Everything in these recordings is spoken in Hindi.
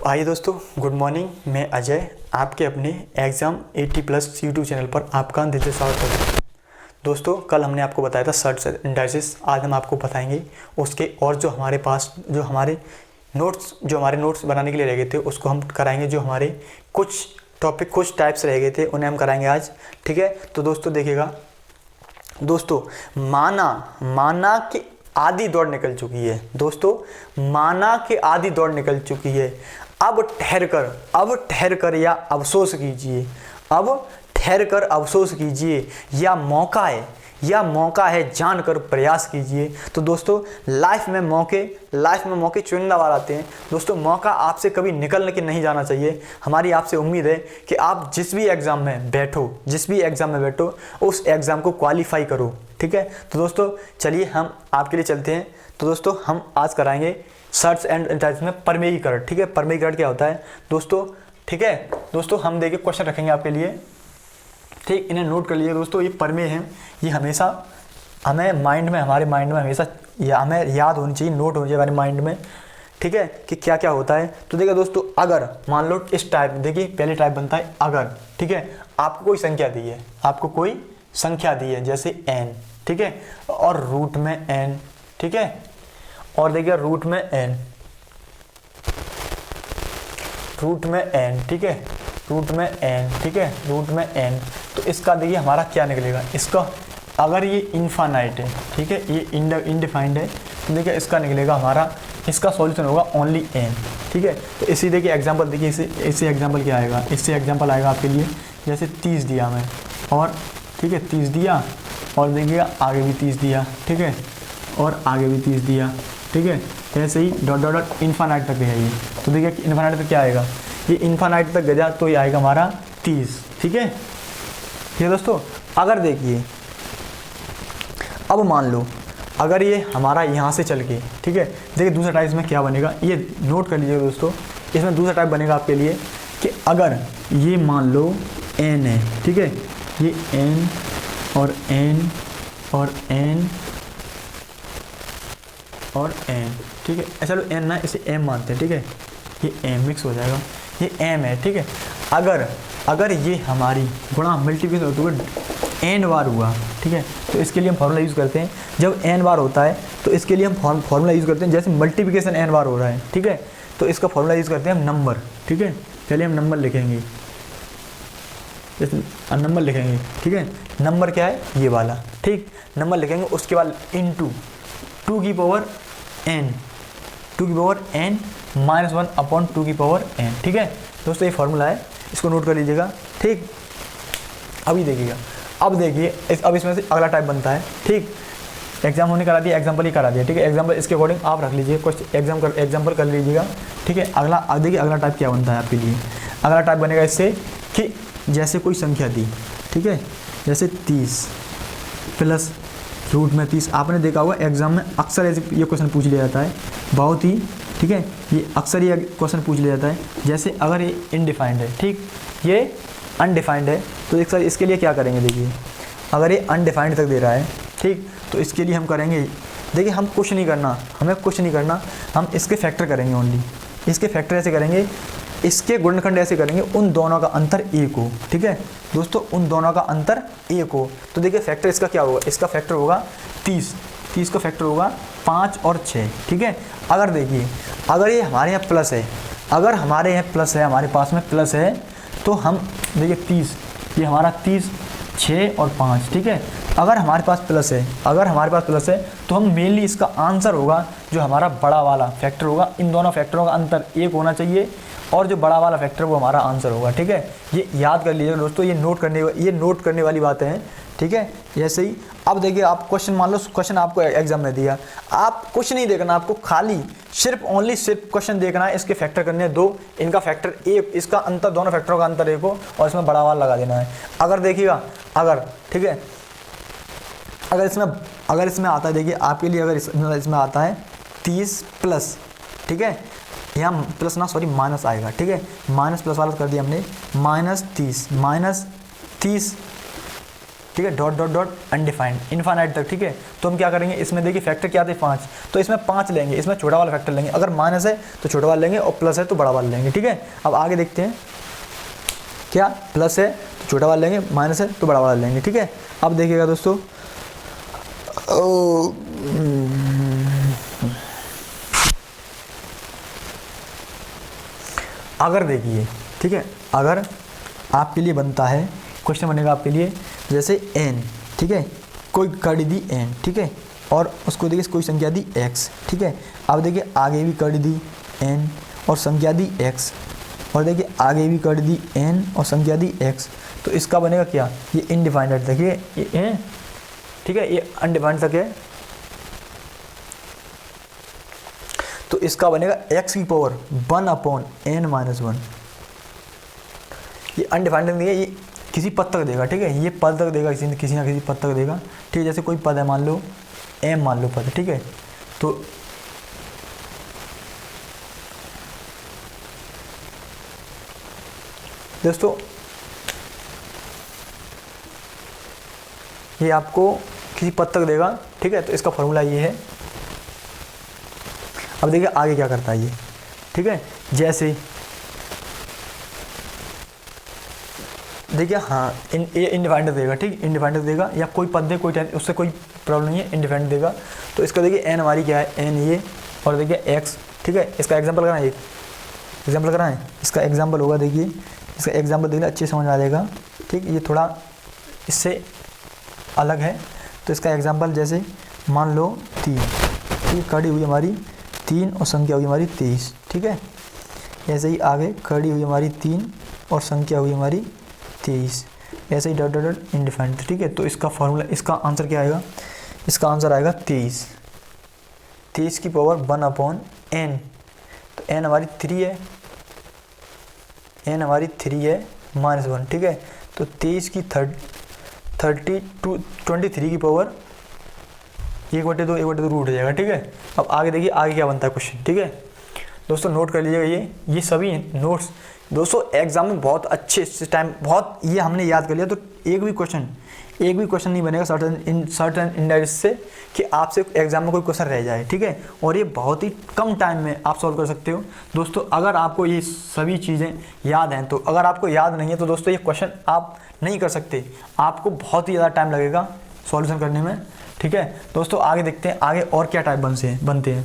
तो आइए दोस्तों, गुड मॉर्निंग। मैं अजय आपके अपने एग्ज़ाम 80+ यूट्यूब चैनल पर आपका दिल से स्वागत करता हूं। दोस्तों, कल हमने आपको बताया था सर्च इंडाइसिस, आज हम आपको बताएंगे उसके और जो हमारे पास जो हमारे नोट्स बनाने के लिए रह गए थे उसको हम कराएंगे। जो हमारे कुछ टॉपिक कुछ टाइप्स रह गए थे उन्हें हम कराएंगे आज। ठीक है, तो दोस्तों देखिएगा दोस्तों, माना कि आधी दौड़ निकल चुकी है। दोस्तों, माना कि आधी दौड़ निकल चुकी है। अब ठहर कर या अफसोस कीजिए। अब ठहर कर अफसोस कीजिए या मौका है जानकर प्रयास कीजिए। तो दोस्तों, लाइफ में मौके चुनिंदा बार आते हैं। दोस्तों, मौका आपसे कभी निकल के नहीं जाना चाहिए। हमारी आपसे उम्मीद है कि आप जिस भी एग्ज़ाम में बैठो उस एग्ज़ाम को क्वालिफाई करो। ठीक है, तो दोस्तों चलिए हम आपके लिए चलते हैं। तो दोस्तों, हम आज कराएंगे सर्च एंड इंडाइसिस में प्रमेयीकरण। ठीक है, प्रमेयीकरण क्या होता है दोस्तों? ठीक है दोस्तों, हम देखिए क्वेश्चन रखेंगे आपके लिए। ठीक, इन्हें नोट कर लीजिए दोस्तों। ये प्रमेय हैं, ये हमेशा हमारे माइंड में हमेशा हमें याद होनी चाहिए, नोट होनी चाहिए हमारे माइंड में। ठीक है, कि क्या क्या होता है। तो देखिए दोस्तों, अगर मान लो इस टाइप, देखिए पहले टाइप बनता है अगर। ठीक है, आपको कोई संख्या दी है जैसे n। ठीक है, और रूट में n। ठीक है, और देखिए रूट में n। ठीक है, रूट में n। तो इसका देखिए हमारा क्या निकलेगा। इसका अगर ये इनफाइनाइट है, ठीक है, ये इनडिफाइंड है, तो देखिए इसका निकलेगा हमारा, इसका सॉल्यूशन होगा ओनली n। ठीक है, तो इसी देखिए एग्जांपल, देखिए इससे एग्जांपल क्या आएगा। इससे एग्जांपल आएगा आपके लिए जैसे 30 दिया हमें, और ठीक है 30 दिया, और देखिएगा आगे भी 30 दिया। ठीक है, और आगे भी 30 दिया। ठीक है, ऐसे ही डॉट इन्फानाइट तक गया ये। तो देखिए इन्फानाइट तक क्या आएगा, ये इन्फानाइट तक गया तो ये आएगा हमारा 30। ठीक है, ये दोस्तों अगर देखिए, अब मान लो अगर ये हमारा यहाँ से चल के, ठीक है, देखिए दूसरा टाइप इसमें क्या बनेगा, ये नोट कर लीजिए दोस्तों। इसमें दूसरा टाइप बनेगा आपके लिए कि अगर ये मान लो n है, ठीक है, ये n और n और n और n। ठीक है, चलो n ना, इसे m मानते हैं। ठीक है, ये m मिक्स हो जाएगा, ये m है। ठीक है, अगर ये हमारी गुणा मल्टीप्लिकेशन होते हुए n बार हुआ, ठीक है, तो इसके लिए हम फार्मूला यूज़ करते हैं। जब n बार होता है तो इसके लिए हम फार्मूला यूज़ करते हैं, जैसे मल्टीप्लिकेशन n बार हो रहा है। ठीक है, तो इसका फार्मूला यूज़ करते हैं हम नंबर। ठीक है, चलिए हम नंबर लिखेंगे, ठीक है, नंबर क्या है ये वाला। ठीक, नंबर लिखेंगे, उसके बाद इंटू 2 की पावर n -1 अपॉन 2 की पावर n। ठीक है दोस्तों, ये फार्मूला है, इसको नोट कर लीजिएगा। ठीक, अभी देखिएगा, अब देखिए अब इसमें से अगला टाइप बनता है। ठीक, एग्जाम होने करा दिया, एग्जाम्पल ही करा दिया। ठीक है, एग्जाम्पल इसके अकॉर्डिंग आप रख लीजिए, कुछ एग्जाम्पल कर लीजिएगा। ठीक है, देखिए अगला टाइप क्या बनता है आपके लिए। अगला टाइप बनेगा इससे कि जैसे कोई संख्या दी, ठीक है, जैसे 30 प्लस रूट में 30। आपने देखा होगा एग्जाम में अक्सर ऐसे ये क्वेश्चन पूछ लिया जाता है, बहुत ही। ठीक है, ये अक्सर ये क्वेश्चन पूछ लिया जाता है। जैसे अगर ये इनडिफाइंड है, ठीक, ये अनडिफाइंड है, तो एक साथ इसके लिए क्या करेंगे। देखिए अगर ये अनडिफाइंड तक दे रहा है, ठीक, तो इसके लिए हम करेंगे, देखिए हमें कुछ नहीं करना, हम इसके फैक्टर करेंगे ओनली। इसके फैक्टर ऐसे करेंगे, इसके गुणनखंड ऐसे करेंगे, उन दोनों का अंतर 1 हो। ठीक है दोस्तों, उन दोनों का अंतर 1 हो। तो देखिए फैक्टर इसका क्या होगा, इसका फैक्टर होगा 30 का फैक्टर होगा 5 और 6। ठीक है, अगर देखिए अगर ये हमारे यहाँ प्लस है, हमारे पास में प्लस है, तो हम देखिए 30, ये हमारा 30, 6 और 5। ठीक है, अगर हमारे पास प्लस है तो हम मेनली इसका आंसर होगा जो हमारा बड़ा वाला फैक्टर होगा, इन दोनों फैक्टरों का अंतर 1 होना चाहिए, और जो बड़ा वाला फैक्टर वो हमारा आंसर होगा। ठीक है, ये याद कर लीजिएगा दोस्तों, ये नोट करने वाली बातें हैं। ठीक है, जैसे ही अब देखिए आप क्वेश्चन, मान लो क्वेश्चन आपको एग्जाम में दिया, आप कुछ नहीं देखना, आपको खाली सिर्फ क्वेश्चन देखना है। इसके फैक्टर करने हैं 2, इनका फैक्टर 1, इसका अंतर, दोनों फैक्टरों का अंतर 1 हो, और इसमें बड़ा वाला लगा देना है। अगर देखिएगा, ठीक है, अगर इसमें आता है, देखिए आपके लिए अगर इसमें आता है 30 प्लस, ठीक है, यहाँ प्लस ना सॉरी माइनस आएगा। ठीक है, माइनस प्लस वाला कर दिया हमने, -30 ठीक है, dot dot dot undefined, infinite तक, ठीक है। तो हम क्या करेंगे, इसमें देखिए फैक्टर क्या थे 5, तो इसमें 5 लेंगे, इसमें छोटा वाला फैक्टर लेंगे, अगर माइनस है तो छोटा वाला लेंगे और प्लस है तो बड़ा वाला लेंगे, ठीक है। अब आगे देखते हैं, क्या प्लस है तो छोटा वाला लेंगे, माइनस है तो बड़ा वाला लेंगे, ठीक है। अब देखिएगा दोस्तों, अगर देखिए, ठीक है, अगर आपके लिए बनता है, क्वेश्चन बनेगा आपके लिए जैसे n, ठीक है, कोई कड़ी दी n, ठीक है, और उसको देखिए कोई संख्या दी x, ठीक है। अब देखिए आगे भी कड़ी दी n और संख्या दी x, और देखिए आगे भी कड़ी दी n और संख्या दी x, तो इसका बनेगा क्या, ये इनडिफाइंड, देखिए ये ठीक है, ये अनडिफाइंड तक है, तो इसका बनेगा x की पावर 1/n-1। ये अनडिफाइंड नहीं है, ये किसी पद तक देगा, ठीक है, ये पद तक देगा, किसी ना किसी पद तक देगा, ठीक है। जैसे कोई पद है, मान लो m, मान लो पद, ठीक है, तो दोस्तों ये आपको किसी पद तक देगा, ठीक है। तो इसका फॉर्मूला ये है। अब देखिए आगे क्या करता है ये, ठीक है, जैसे देखिए, हाँ ये इंडिपेंडेंट देगा, ठीक, इंडिपेंडेंट देगा, या कोई पद दे, कोई उससे कोई प्रॉब्लम नहीं है, इंडिपेंडेंट देगा। तो इसका देखिए n हमारी क्या है, n ये, और देखिए x, ठीक है। इसका एग्जांपल कराएं, एक एग्जांपल कराएं, इसका एग्जांपल होगा, देखिए इसका एग्जांपल देखिए अच्छे समझ में आ जाएगा, ठीक। ये थोड़ा इससे अलग है, तो इसका एग्जांपल जैसे मान लो 3, ठीक, खड़ी हुई हमारी 3 और संख्या हुई हमारी 23, ठीक है। ऐसे ही आगे खड़ी हुई हमारी 3 और संख्या हुई हमारी 23, ऐसे ही डॉट डॉट डॉट इंडिफाइंड, ठीक है। तो इसका फॉर्मूला, इसका आंसर क्या आएगा, इसका आंसर आएगा 23 की पावर 1/n, तो n हमारी 3 है, n हमारी 3 है -1, ठीक है। तो 23 की 23 की पावर 1/2 रूट हो जाएगा, ठीक है। अब आगे देखिए आगे क्या बनता है क्वेश्चन, ठीक है दोस्तों, नोट कर लीजिएगा, ये सभी नोट्स दोस्तों एग्जाम में बहुत अच्छे से टाइम, बहुत ये हमने याद कर लिया, तो एक भी क्वेश्चन नहीं बनेगा सर्टन इंडायरेक्ट से कि आपसे एग्जाम में कोई क्वेश्चन रह जाए, ठीक है। और ये बहुत ही कम टाइम में आप सॉल्व कर सकते हो दोस्तों, अगर आपको ये सभी चीज़ें याद हैं। तो अगर आपको याद नहीं है तो दोस्तों ये क्वेश्चन आप नहीं कर सकते, आपको बहुत ही ज़्यादा टाइम लगेगा सॉल्यूशन करने में, ठीक है दोस्तों। आगे देखते हैं आगे और क्या टाइप बनते हैं।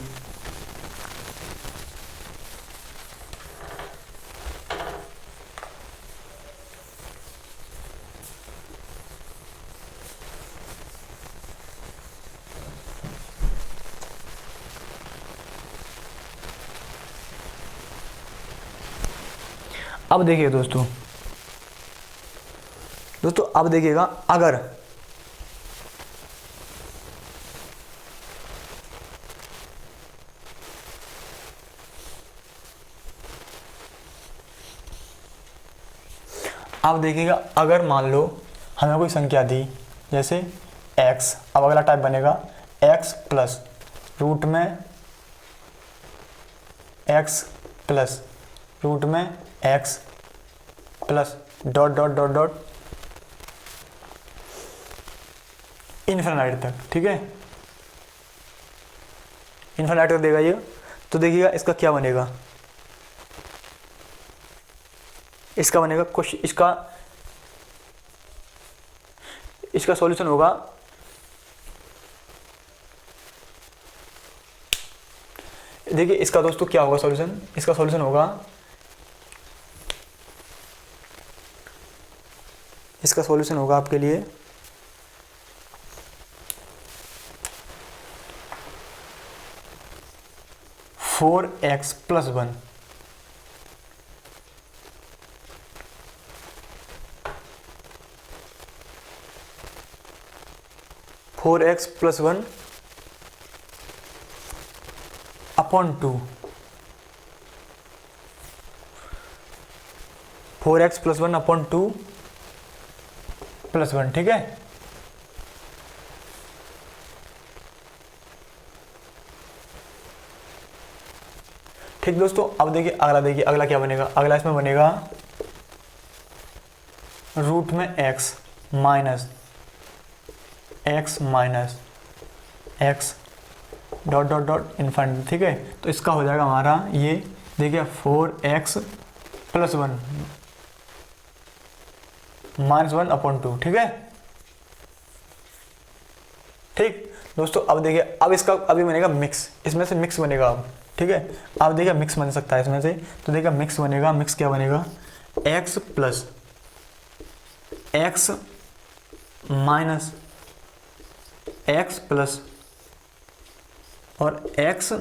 अब देखिए दोस्तों अब देखिएगा, अगर अगर मान लो हमें कोई संख्या दी जैसे x, अब अगला टाइप बनेगा x प्लस रूट में x plus dot dot dot dot infinity तक, ठीक है, इन्फिनिटी तक देगा ये। तो देखिएगा इसका क्या बनेगा, इसका बनेगा कुछ, इसका सॉल्यूशन होगा, देखिए इसका दोस्तों क्या होगा सॉल्यूशन, इसका सॉल्यूशन होगा, इसका सॉल्यूशन होगा आपके लिए 4x + 1, 4x + 1 upon 2, 4x + 1 upon 2 + 1, ठीक है। ठीक दोस्तों, अब देखिए अगला क्या बनेगा, अगला इसमें बनेगा रूट में x minus x minus x dot dot dot infinity, ठीक है। तो इसका हो जाएगा हमारा ये देखिए 4x प्लस 1 माइनस 1/2, ठीक है। ठीक दोस्तों, अब देखिए अब इसका अभी बनेगा मिक्स, इसमें से मिक्स बनेगा अब, ठीक है। अब देखिए मिक्स बन सकता है इसमें से, तो देखिए मिक्स बनेगा। मिक्स क्या बनेगा, x plus x minus x plus और x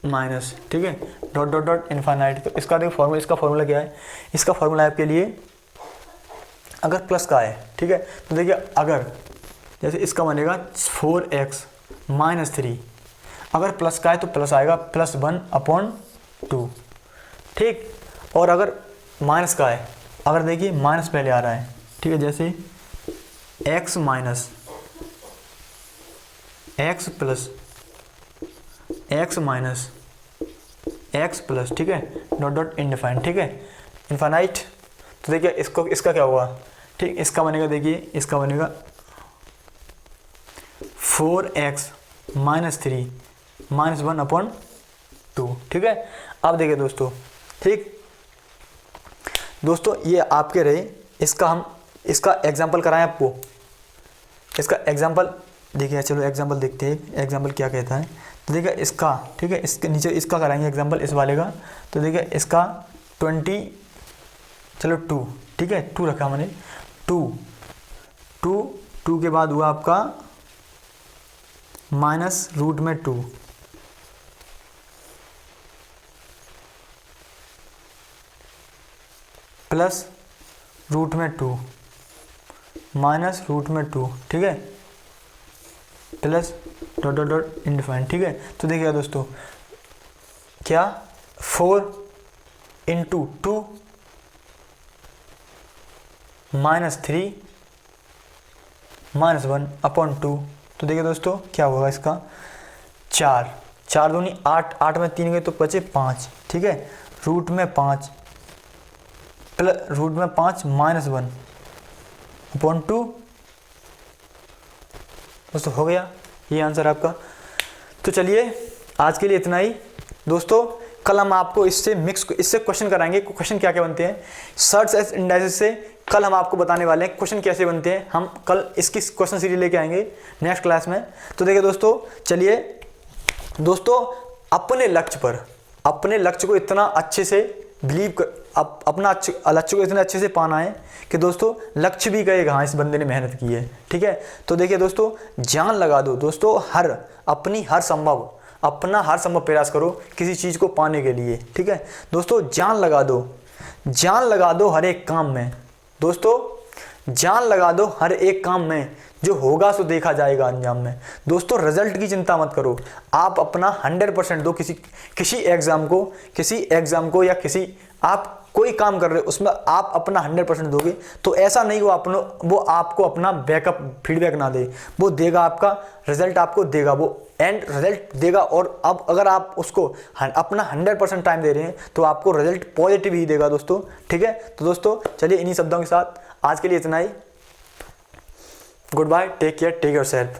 माइनस, ठीक है, डॉट डॉट डॉट इन्फाइनाइट। तो इसका देखो फॉर्मूला, इसका फॉर्मूला क्या है, इसका फॉर्मूला आपके लिए अगर प्लस का है, ठीक है, तो देखिए अगर जैसे इसका बनेगा 4x माइनस 3, अगर प्लस का है तो प्लस आएगा +1/2, ठीक। और अगर माइनस का है, अगर देखिए माइनस पहले आ रहा है, ठीक है, जैसे x minus x plus x minus x plus, ठीक है, डॉट डॉट इनडिफाइंड, ठीक है, इनफाइनाइट। तो देखिए इसको, इसका क्या होगा, ठीक, इसका बनेगा, देखिए इसका बनेगा 4x माइनस 3 माइनस 1/2, ठीक है। अब देखिए दोस्तों, ठीक दोस्तों, ये आपके रहे, इसका हम इसका एग्जाम्पल कराएं आपको, इसका एग्जाम्पल देखिए, चलो एग्जाम्पल देखते हैं, एग्जाम्पल क्या कहता है। तो देखिए इसका, ठीक है, इसके नीचे इसका कराएंगे एग्जाम्पल, इस वाले का। तो देखिए इसका 20, चलो 2, ठीक है, 2 रखा मैंने, 2 के बाद हुआ आपका माइनस रूट में 2, प्लस रूट में 2 माइनस रूट में 2, ठीक है, प्लस डॉट डॉट डॉट इनडिफाइंड, ठीक है। तो देखिए दोस्तों क्या 4 × 2 माइनस 3 माइनस 1/2। तो देखिए दोस्तों क्या होगा इसका 4 दूनी 8, 8 में 3 गए तो बचे 5, ठीक है, रूट में 5 प्लस रूट में 5 माइनस 1/2। दोस्तों हो गया ये आंसर आपका। तो चलिए आज के लिए इतना ही दोस्तों। कल हम आपको इससे क्वेश्चन कराएंगे। क्वेश्चन क्या क्या बनते हैं सर्च एज इंडाइसेस से, कल हम आपको बताने वाले हैं क्वेश्चन कैसे बनते हैं। हम कल इसकी क्वेश्चन सीरीज लेके आएंगे नेक्स्ट क्लास में। तो देखिए दोस्तों, चलिए दोस्तों, अपने लक्ष्य को इतना अच्छे से बिलीव कर, अपना लक्ष्य को इतने अच्छे से पाना है कि दोस्तों लक्ष्य भी कहेगा हाँ इस बंदे ने मेहनत की है, ठीक है। तो देखिए दोस्तों, जान लगा दो दोस्तों, हर संभव प्रयास करो किसी चीज़ को पाने के लिए, ठीक है दोस्तों। जान लगा दो हर एक काम में दोस्तों, जान लगा दो हर एक काम में, जो होगा सो देखा जाएगा अंजाम में। दोस्तों रिजल्ट की चिंता मत करो, आप अपना 100% दो किसी एग्ज़ाम को या किसी आप कोई काम कर रहे हो उसमें आप अपना 100% दोगे। तो ऐसा नहीं वो आपको अपना बैकअप फीडबैक ना दे, वो देगा आपका रिजल्ट, आपको देगा वो एंड रिजल्ट देगा। और अब अगर आप उसको अपना 100% टाइम दे रहे हैं तो आपको रिजल्ट पॉजिटिव ही देगा दोस्तों, ठीक है। तो दोस्तों चलिए इन्हीं शब्दों के साथ आज के लिए इतना ही। Good bye, take care, take yourself.